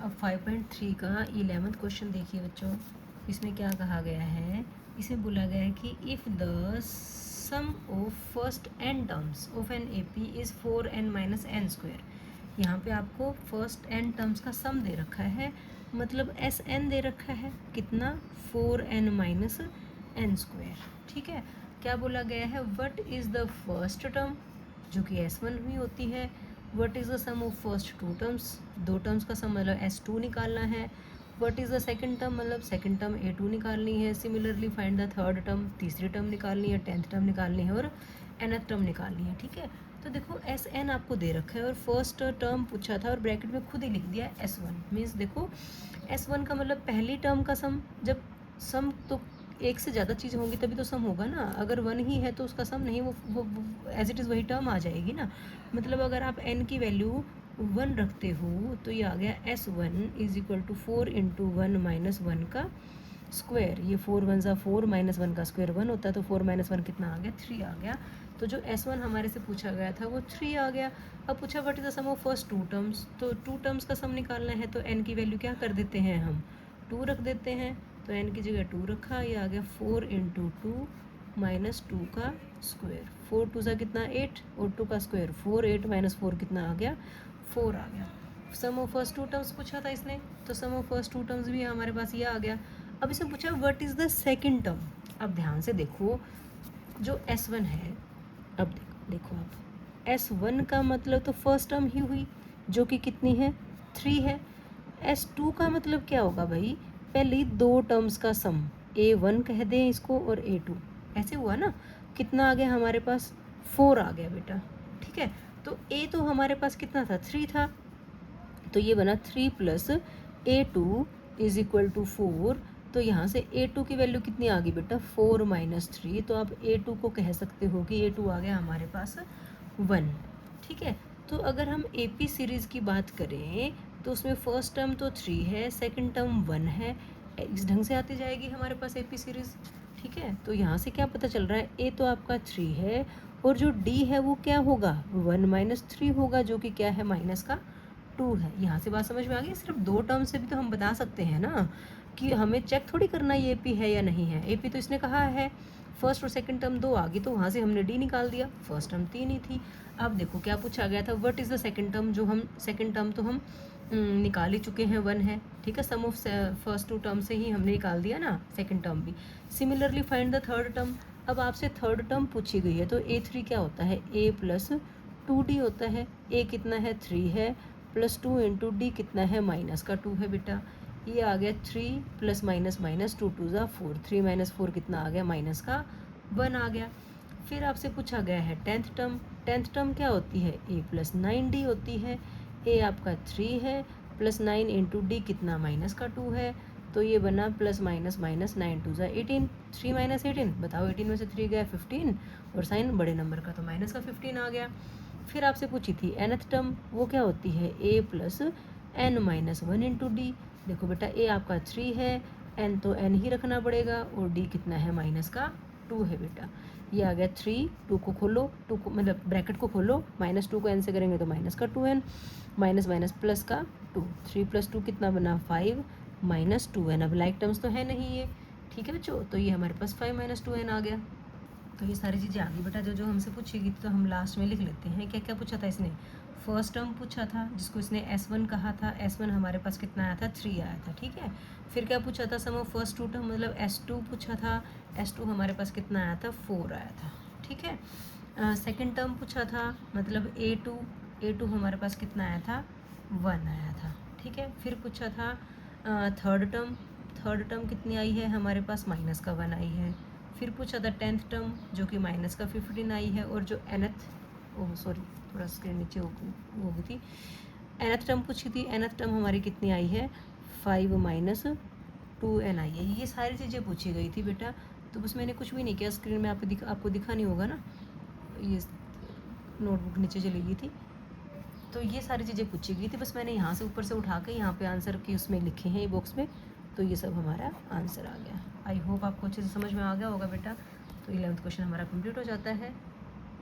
अब 5.3 का 11वां क्वेश्चन देखिए बच्चों, इसमें क्या कहा गया है। इसमें बोला गया है कि if the sum of first n terms of an AP is 4n minus n square. यहाँ पे आपको फर्स्ट एन टर्म्स का सम दे रखा है, मतलब एस एन दे रखा है, कितना 4n माइनस एन स्क्वायर। ठीक है, क्या बोला गया है, what is the first term जो कि S1 भी होती है, what is the sum of first two terms, दो टर्म्स का सम मतलब S2 निकालना है, what is the second term मतलब सेकंड टर्म A2 निकालनी है, similarly find the third term, तीसरी टर्म निकालनी है, 10th टर्म निकालनी है और nth टर्म निकालनी है। ठीक है, तो देखो SN आपको दे रखा है और फर्स्ट टर्म पूछा था और ब्रैकेट में खुद ही लिख दिया S1 मीन्स देखो S1 का मतलब पहली टर्म का सम, जब सम तो एक से ज़्यादा चीज़ होंगी तभी तो सम होगा ना, अगर 1 ही है तो उसका सम नहीं, वो एज इट इज़ वही टर्म आ जाएगी ना। मतलब अगर आप n की वैल्यू 1 रखते हो तो ये आ गया S1 is equal to 4 into 1 minus 1 का स्क्वायर। ये 4 1 ज़ा 4 माइनस 1 का स्क्वायर 1 होता है, तो 4 माइनस 1 कितना आ गया, 3 आ गया। तो जो S1 हमारे से पूछा गया था वो 3 आ गया। अब पूछा what is the sum of first two terms, तो टू टर्म्स का सम निकालना है तो n की वैल्यू क्या कर देते हैं हम, 2 रख देते हैं, तो n की जगह 2 रखा, ये आ गया 4 इंटू 2 माइनस 2 का स्क्वायर। 4 2 ज़ा कितना 8 और 2 का स्क्वायर 4, 8 माइनस 4 कितना आ गया, 4 आ गया। सम ऑफ फर्स्ट टू टर्म्स पूछा था इसने, तो सम ऑफ फर्स्ट टू टर्म्स भी हमारे पास ये आ गया। अब इसमें पूछा what is the second term. अब ध्यान से देखो जो S1 है, अब देखो आप S1 का मतलब तो फर्स्ट टर्म ही हुई जो कि कितनी है, 3 है। S2 का मतलब क्या होगा भाई, पहले दो टर्म्स का सम, A1 कह दें इसको और A2, ऐसे हुआ ना, कितना आ गया हमारे पास, 4 आ गया बेटा। ठीक है, तो A तो हमारे पास कितना था, 3 था, तो ये बना 3 plus A2 is equal to 4। तो यहाँ से A2 की वैल्यू कितनी आ गई बेटा, 4 माइनस 3, तो आप A2 को कह सकते हो कि A2 आ गया हमारे पास 1। ठीक है, तो अगर हम AP सीरीज़ की बात करें तो उसमें फर्स्ट टर्म तो 3 है, सेकंड टर्म 1 है, इस ढंग से आती जाएगी हमारे पास AP सीरीज़। ठीक है, तो यहाँ से क्या पता चल रहा है, A तो आपका 3 है और जो D है वो क्या होगा, 1 माइनस 3 होगा, जो कि क्या है, माइनस का 2 है। यहाँ से बात समझ में आ गई, सिर्फ दो टर्म से भी तो हम बता सकते हैं ना कि हमें चेक थोड़ी करना ये AP है या नहीं है। AP तो इसने कहा है, फर्स्ट और सेकंड टर्म 2 आ गई तो वहाँ से हमने D निकाल दिया, फर्स्ट टर्म 3 ही थी। अब देखो क्या पूछा गया था, what is the second term, जो हम सेकंड टर्म तो हम निकाल ही चुके हैं, 1 है। ठीक है, सम ऑफ फर्स्ट टू टर्म से ही हमने निकाल दिया ना सेकंड टर्म भी। Similarly find the third term. अब आपसे थर्ड टर्म पूछी गई है तो A3 क्या होता है, A प्लस 2D होता है। A कितना है, 3 है, प्लस 2 इंटू डी कितना है, माइनस का 2 है बेटा। ये आ गया 3 प्लस माइनस माइनस 2 2 ज़ा 4, 3 माइनस 4 कितना आ गया, माइनस का 1 आ गया। फिर आपसे पूछा गया है 10th टर्म। 10th टर्म क्या होती है, A प्लस 9D होती है। A आपका 3 है, प्लस 9 इंटू डी कितना, माइनस का 2 है, तो ये बना प्लस माइनस माइनस 9 2 ज़ा 18, 3 माइनस 18, बताओ 18 में से 3 गया 15, और साइन बड़े नंबर का तो माइनस का 15 आ गया। फिर आपसे पूछी थी nth टर्म, वो क्या होती है, A plus n minus 1 into D. देखो बेटा A आपका 3 है, n तो n ही रखना पड़ेगा, और d कितना है, माइनस का 2 है बेटा। ये आ गया 3, 2 को खोलो, 2 को मतलब ब्रैकेट को खोलो, माइनस 2 को n से करेंगे तो माइनस का 2n, माइनस माइनस प्लस का 2, 3 प्लस 2 कितना बना, 5 माइनस 2n। अब लाइक टर्म्स तो है नहीं ये, ठीक है बच्चों, तो ये हमारे पास 5 माइनस 2n आ गया। तो ये सारी चीज़ें आ गई बेटा, जो जो हमसे पूछेगी तो हम लास्ट में लिख लेते हैं। क्या क्या पूछा था इसने, फर्स्ट टर्म पूछा था जिसको इसने S1 कहा था, S1 हमारे पास कितना आया था, 3 आया था। ठीक है, फिर क्या पूछा था, सम ऑफ फर्स्ट टू टर्म मतलब S2 पूछा था, S2 हमारे पास कितना आया था, 4 आया था। ठीक है, सेकेंड टर्म पूछा था मतलब A2 हमारे पास कितना आया था, 1 आया था। ठीक है, फिर पूछा था थर्ड टर्म कितनी आई है हमारे पास, माइनस का 1 आई है। फिर पूछा था 10th टर्म जो कि माइनस का 15 आई है, और जो थोड़ा स्क्रीन नीचे हो गई थी, nth टर्म पूछी थी, nth टर्म हमारी कितनी आई है, 5 माइनस 2n आई है। ये सारी चीज़ें पूछी गई थी बेटा, तो बस मैंने कुछ भी नहीं किया, स्क्रीन में आपको दिखा नहीं होगा ना, ये नोटबुक नीचे चली गई थी, तो ये सारी चीज़ें पूछी गई थी, बस मैंने यहाँ से ऊपर से उठा के यहाँ पे आंसर की उसमें लिखे हैं बॉक्स में, तो ये सब हमारा आंसर आ गया। आई होप आपको अच्छे से समझ में आ गया होगा बेटा। तो 11th क्वेश्चन हमारा कंप्लीट हो जाता है।